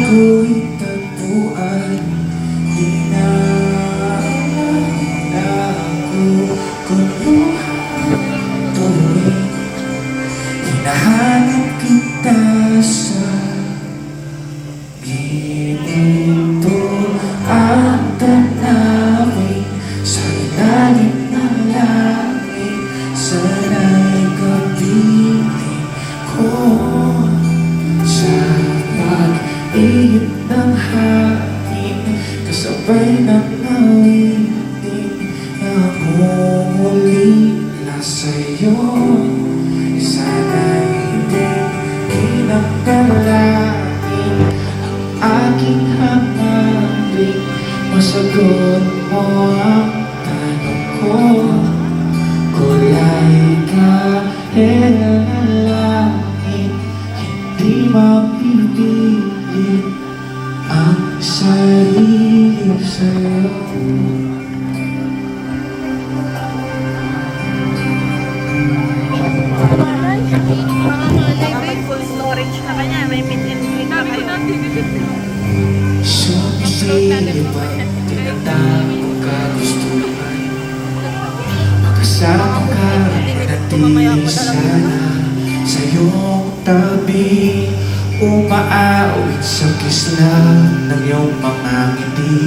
ako'y tagpuan, di na ako kuluhan tuwing hinahanap kita sa ginito at tanawin sa ilalim ng langit. Sana'y kapiling ko sa pag-iit ng hangin, kasabay ng awitin na humulila sa'yo. Sana'y hindi kinakalain ang aking hangin, masagot mo ang tanong ko. Kulay kahit ang langit, hindi mapipilit ang sarili sa'yo. May full storage na kanya, may meet and greet na kayo. Sumisilip ang tinatawag kagustuhan, makasama ka, manatili sana sa iyong tabi, umaawit sa kisla ng iyong mga ngiti.